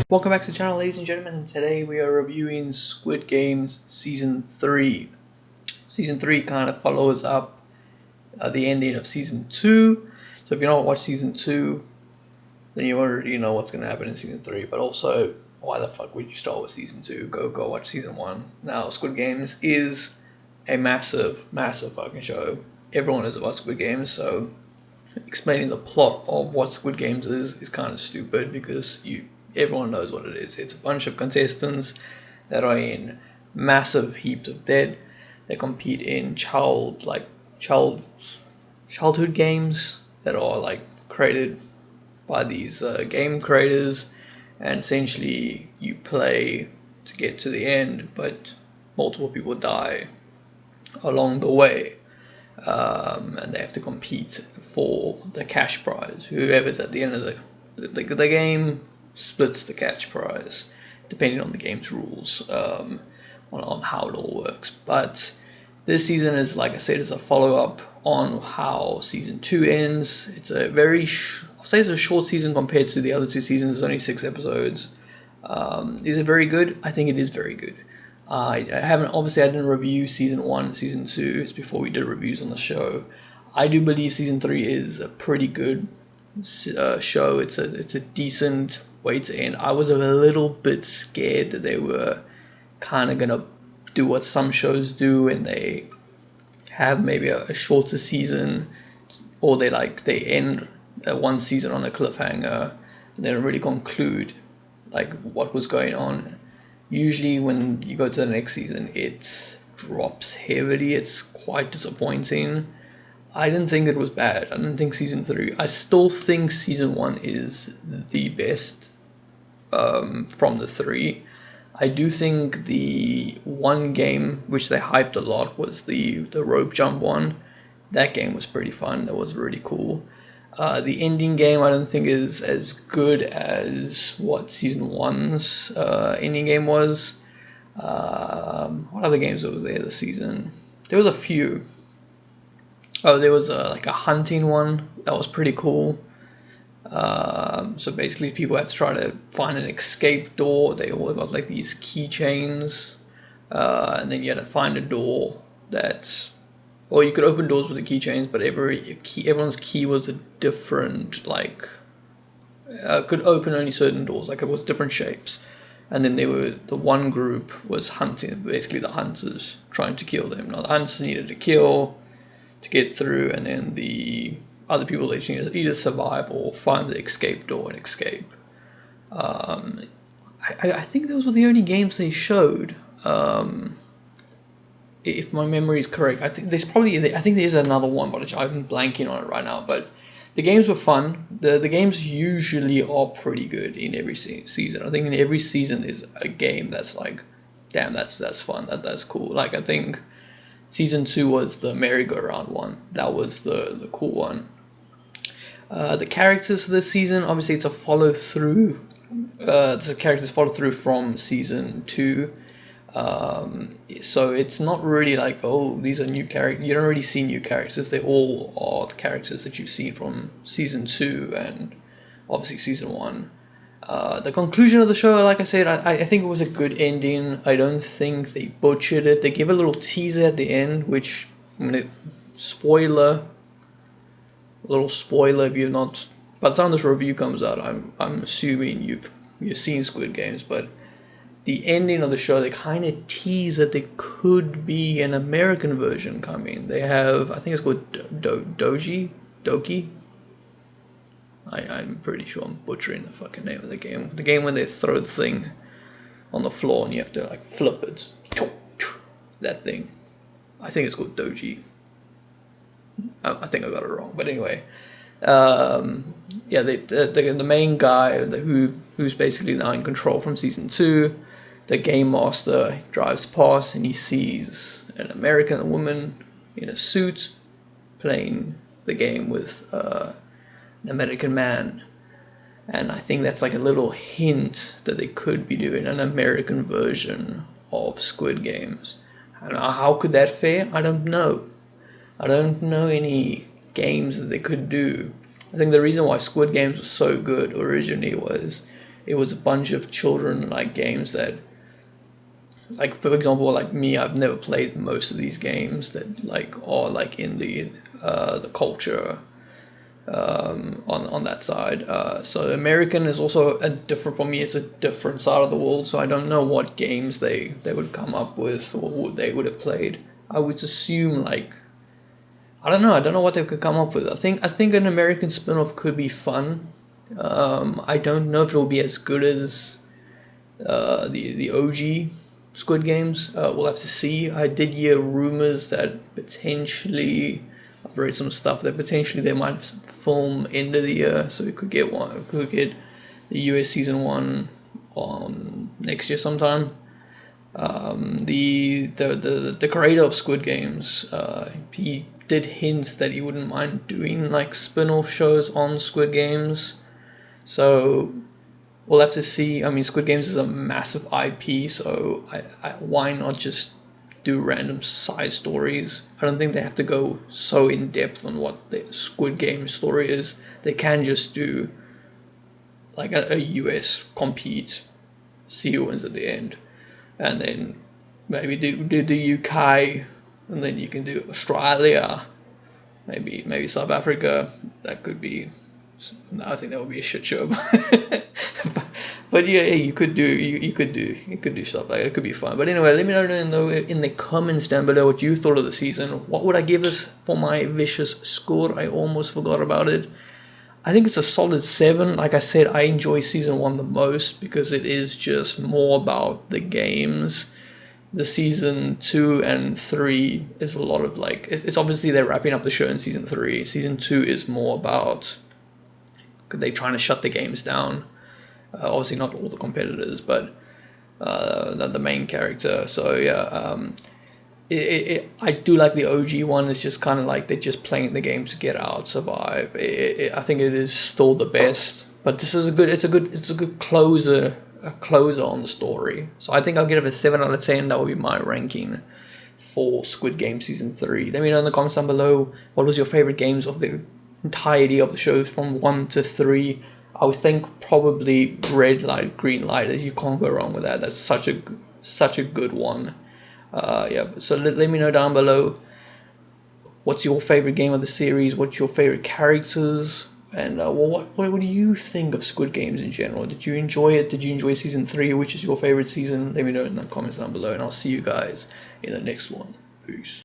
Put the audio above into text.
Welcome back to the channel, ladies and gentlemen, and today we are reviewing Squid Games Season 3. Season 3 kind of follows up the ending of Season 2, so if you don't watch Season 2, then you already know what's going to happen in Season 3, but also, why the fuck would you start with Season 2? Go watch Season 1. Now, Squid Games is a massive fucking show. Everyone knows about Squid Games, so explaining the plot of what Squid Games is kind of stupid because everyone knows what it is. It's a bunch of contestants that are in massive heaps of debt. They compete in childhood games that are like created by these game creators, and essentially you play to get to the end, but multiple people die along the way. And they have to compete for the cash prize. Whoever's at the end of the game splits the cash prize, depending on the game's rules, on how it all works. But this season is, like I said, is a follow-up on how Season 2 ends. It's a I'll say it's a short season compared to the other two seasons. It's only 6 episodes. Is it very good? I think it is very good. I didn't review Season 1 and Season 2. It's before we did reviews on the show. I do believe Season 3 is a pretty good show. It's a decent way to end. I was a little bit scared that they were kind of gonna do what some shows do, and they have maybe a shorter season, or they end one season on a cliffhanger and they don't really conclude like what was going on. Usually when you go to the next season, it drops heavily. It's quite disappointing. I didn't think it was bad. I didn't think Season 3. I still think Season 1 is the best from the 3. I do think the one game which they hyped a lot was the rope jump one. That game was pretty fun. That was really cool. The ending game I don't think is as good as what Season 1's ending game was. What other games was there this season? There was a few. Oh, there was like a hunting one. That was pretty cool. So basically people had to try to find an escape door. They all got like these keychains. And then you had to find a door that's... Or you could open doors with the keychains, but everyone's key was a different, could open only certain doors, like it was different shapes. And then the one group was hunting, basically the hunters trying to kill them. Now the hunters needed to kill to get through, and then the other people, they just needed to either survive or find the escape door and escape. I think those were the only games they showed. If my memory is correct, I think there's another one, but I'm blanking on it right now. But the games were fun. The games usually are pretty good in every season. I think in every season is a game that's like, damn, that's fun. That's cool. Like I think Season 2 was the merry-go-round one. That was the cool one. The characters this season, obviously, it's a follow through. The characters follow through from Season 2. So it's not really like, oh, these are new characters. You don't really see new characters. They all are the characters that you've seen from Season 2 and obviously Season 1. The conclusion of the show, like I said, I think it was a good ending. I don't think they butchered it. They gave a little teaser at the end, which, a little spoiler if you've not... By the time this review comes out, I'm assuming you've seen Squid Games, but the ending of the show, they kind of tease that there could be an American version coming. They have, I think it's called Doki. I'm pretty sure I'm butchering the fucking name of the game. The game when they throw the thing on the floor and you have to like flip it. That thing. I think it's called Doji. I think I got it wrong, but anyway. The main guy who's basically now in control from Season 2, the game master drives past and he sees an American woman in a suit playing the game with an American man, and I think that's like a little hint that they could be doing an American version of Squid Games. And how could that fare? I don't know. I don't know any games that they could do. I think the reason why Squid Games was so good originally was it was a bunch of children like games that, like for example, like me, I've never played most of these games that like are like in the culture on that side. So American is also a different for me. It's a different side of the world. So I don't know what games they would come up with or what they would have played. I would assume like I don't know. I don't know what they could come up with. I think an American spin-off could be fun. I don't know if it will be as good as the OG Squid Games. We'll have to see. I did hear rumors that potentially I've read some stuff that potentially they might film end of the year, so we could get one. We could get the US season one next year sometime. The creator of Squid Games, he did hint that he wouldn't mind doing like spin-off shows on Squid Games. So we'll have to see. I mean, Squid Games is a massive IP, so why not just do random side stories? I don't think they have to go so in depth on what the Squid Game story is. They can just do like a US compete, see who wins at the end, and then maybe do the UK, and then you can do Australia, maybe South Africa. That could be. No, I think that would be a shit show. But yeah, you could do stuff like that. It could be fun. But anyway, let me know in the comments down below what you thought of the season. What would I give this for my vicious score? I almost forgot about it. I think it's a solid 7. Like I said, I enjoy season 1 the most because it is just more about the games. The season 2 and 3 is a lot of like, it's obviously they're wrapping up the show in season 3. Season 2 is more about they trying to shut the games down. Obviously not all the competitors, but the main character. So yeah, I do like the OG one. It's just kind of like they're just playing the games to get out, survive. I think it is still the best, but this is it's a good closer, a closer on the story. So I think I'll give it a 7 out of 10. That would be my ranking for Squid Game season 3. Let me know in the comments down below what was your favorite games of the entirety of the shows from 1 to 3. I would think probably red light, green light. You can't go wrong with that. That's such a good one. Yeah. So let me know down below what's your favorite game of the series. What's your favorite characters? And what do you think of Squid Games in general? Did you enjoy it? Did you enjoy season 3? Which is your favorite season? Let me know in the comments down below, and I'll see you guys in the next one. Peace.